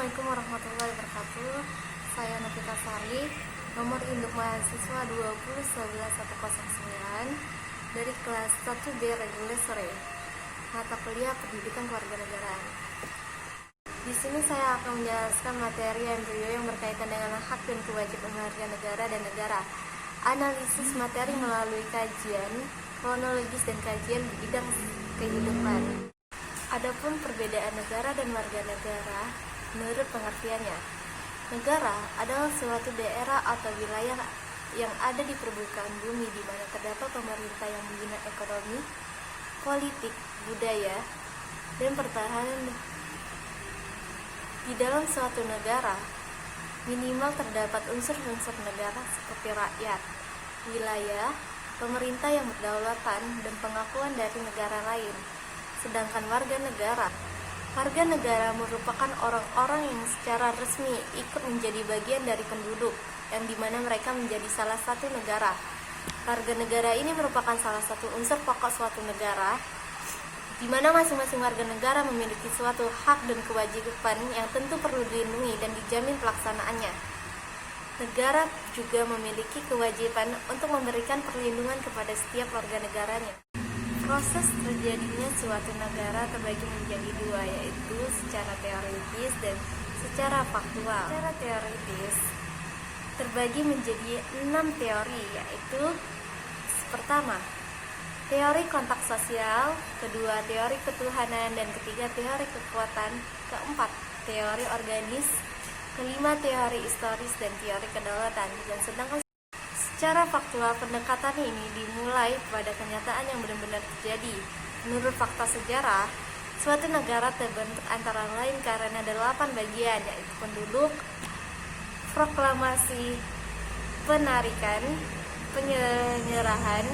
Assalamualaikum warahmatullahi wabarakatuh. Saya Novita Sari, nomor induk mahasiswa 2011109 dari kelas 1B reguler sore, mata kuliah Pendidikan Kewarganegaraan. Di sini saya akan menjelaskan materi MPU yang berkaitan dengan hak dan kewajiban warga negara dan negara. Analisis materi melalui kajian kronologis dan kajian bidang kehidupan. Adapun perbedaan negara dan warga negara menurut pengertiannya. Negara adalah suatu daerah atau wilayah yang ada di permukaan bumi di mana terdapat pemerintah yang membina ekonomi, politik, budaya, dan pertahanan. Di dalam suatu negara, minimal terdapat unsur-unsur negara seperti rakyat, wilayah, pemerintah yang berdaulat,an dan pengakuan dari negara lain. Sedangkan warga negara merupakan orang-orang yang secara resmi ikut menjadi bagian dari penduduk, yang dimana mereka menjadi salah satu negara. Warga negara ini merupakan salah satu unsur pokok suatu negara, di mana masing-masing warga negara memiliki suatu hak dan kewajiban yang tentu perlu dilindungi dan dijamin pelaksanaannya. Negara juga memiliki kewajiban untuk memberikan perlindungan kepada setiap warga negaranya. Proses terjadinya suatu negara terbagi menjadi dua, yaitu secara teoritis dan secara faktual. Secara teoritis terbagi menjadi 6 teori, yaitu pertama, teori kontak sosial, kedua, teori ketuhanan, dan ketiga, teori kekuatan, keempat, teori organis, kelima, teori historis, dan teori kedaulatan. Dan sedangkan secara faktual, pendekatan ini dimulai pada kenyataan yang benar-benar terjadi. Menurut fakta sejarah, suatu negara terbentuk antara lain karena 8 bagian, yaitu penduduk, proklamasi, penarikan, penyerahan,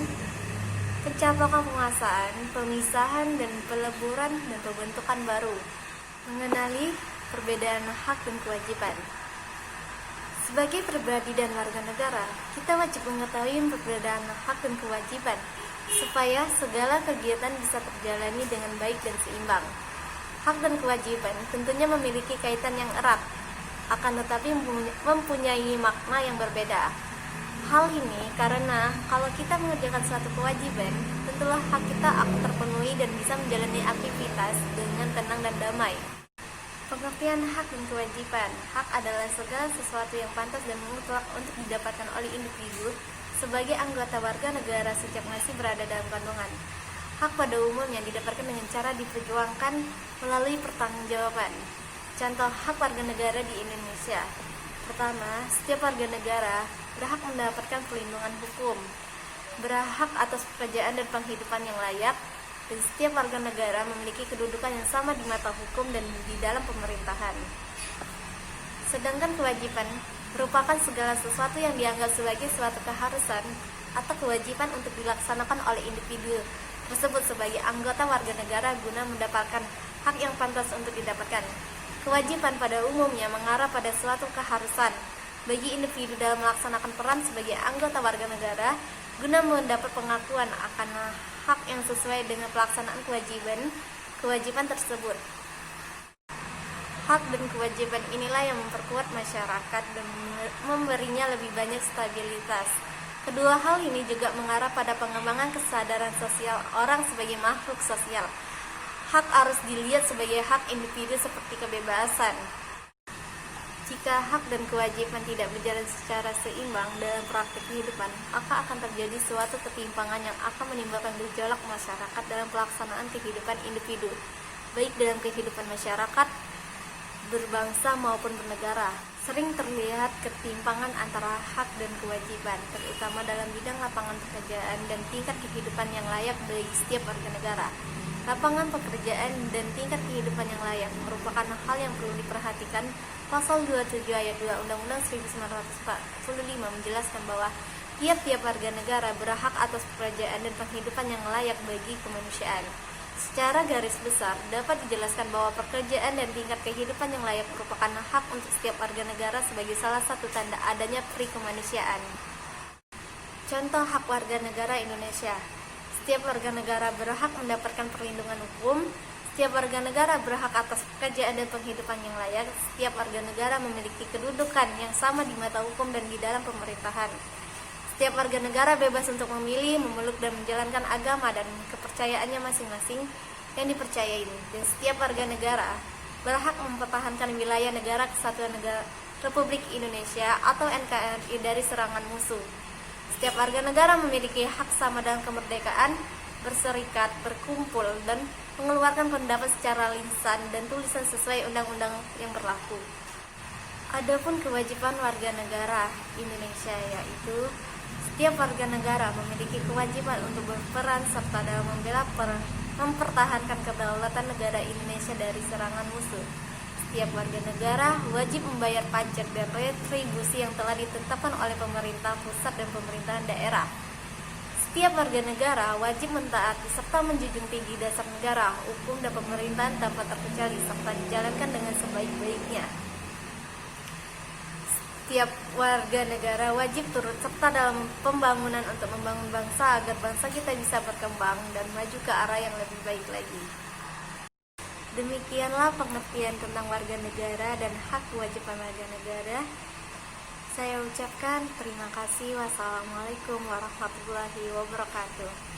pencaplakan penguasaan, pemisahan, dan peleburan dan pembentukan baru. Mengenali perbedaan hak dan kewajiban. Sebagai pribadi dan warga negara, kita wajib mengetahui perbedaan hak dan kewajiban supaya segala kegiatan bisa terjalani dengan baik dan seimbang. Hak dan kewajiban tentunya memiliki kaitan yang erat, akan tetapi mempunyai makna yang berbeda. Hal ini karena kalau kita mengerjakan suatu kewajiban, tentulah hak kita akan terpenuhi dan bisa menjalani aktivitas dengan tenang dan damai. Pengertian hak dan kewajiban. Hak adalah segala sesuatu yang pantas dan mutlak untuk didapatkan oleh individu sebagai anggota warga negara sejak masih berada dalam kandungan. Hak pada umumnya didapatkan dengan cara diperjuangkan melalui pertanggungjawaban. Contoh hak warga negara di Indonesia. Pertama, setiap warga negara berhak mendapatkan perlindungan hukum, berhak atas pekerjaan dan penghidupan yang layak, dan setiap warga negara memiliki kedudukan yang sama di mata hukum dan di dalam pemerintahan. Sedangkan kewajiban merupakan segala sesuatu yang dianggap sebagai suatu keharusan atau kewajiban untuk dilaksanakan oleh individu tersebut sebagai anggota warga negara guna mendapatkan hak yang pantas untuk didapatkan. Kewajiban pada umumnya mengarah pada suatu keharusan bagi individu dalam melaksanakan peran sebagai anggota warga negara guna mendapat pengakuan akan hak yang sesuai dengan pelaksanaan kewajiban tersebut. Hak dan kewajiban inilah yang memperkuat masyarakat dan memberinya lebih banyak stabilitas. Kedua hal ini juga mengarah pada pengembangan kesadaran sosial orang sebagai makhluk sosial. Hak harus dilihat sebagai hak individu seperti kebebasan. Jika hak dan kewajiban tidak berjalan secara seimbang dalam praktik kehidupan, maka akan terjadi suatu ketimpangan yang akan menimbulkan gejolak masyarakat dalam pelaksanaan kehidupan individu, baik dalam kehidupan masyarakat, berbangsa maupun bernegara. Sering terlihat ketimpangan antara hak dan kewajiban, terutama dalam bidang lapangan pekerjaan dan tingkat kehidupan yang layak bagi setiap warga negara. Lapangan pekerjaan dan tingkat kehidupan yang layak merupakan hal yang perlu diperhatikan. Pasal 27 ayat 2 Undang-Undang 1945 menjelaskan bahwa tiap-tiap warga negara berhak atas pekerjaan dan penghidupan yang layak bagi kemanusiaan. Secara garis besar, dapat dijelaskan bahwa pekerjaan dan tingkat kehidupan yang layak merupakan hak untuk setiap warga negara sebagai salah satu tanda adanya perikemanusiaan. Contoh hak warga negara Indonesia. Setiap warga negara berhak mendapatkan perlindungan hukum. Setiap warga negara berhak atas pekerjaan dan penghidupan yang layak. Setiap warga negara memiliki kedudukan yang sama di mata hukum dan di dalam pemerintahan. Setiap warga negara bebas untuk memilih, memeluk, dan menjalankan agama dan kepercayaannya masing-masing yang dipercayai. Dan setiap warga negara berhak mempertahankan wilayah negara kesatuan negara Republik Indonesia atau NKRI dari serangan musuh. Setiap warga negara memiliki hak sama dalam kemerdekaan, berserikat, berkumpul, dan mengeluarkan pendapat secara lisan dan tulisan sesuai undang-undang yang berlaku. Adapun kewajiban warga negara Indonesia yaitu setiap warga negara memiliki kewajiban untuk berperan serta dalam mempertahankan kedaulatan negara Indonesia dari serangan musuh. Setiap warga negara wajib membayar pajak dan retribusi yang telah ditetapkan oleh pemerintah pusat dan pemerintahan daerah. Setiap warga negara wajib mentaati serta menjunjung tinggi dasar negara, hukum, dan pemerintahan tanpa terkecuali serta dijalankan dengan sebaik-baiknya. Setiap warga negara wajib turut serta dalam pembangunan untuk membangun bangsa agar bangsa kita bisa berkembang dan maju ke arah yang lebih baik lagi. Demikianlah pengertian tentang warga negara dan hak kewajiban warga negara. Saya ucapkan terima kasih. Wassalamualaikum warahmatullahi wabarakatuh.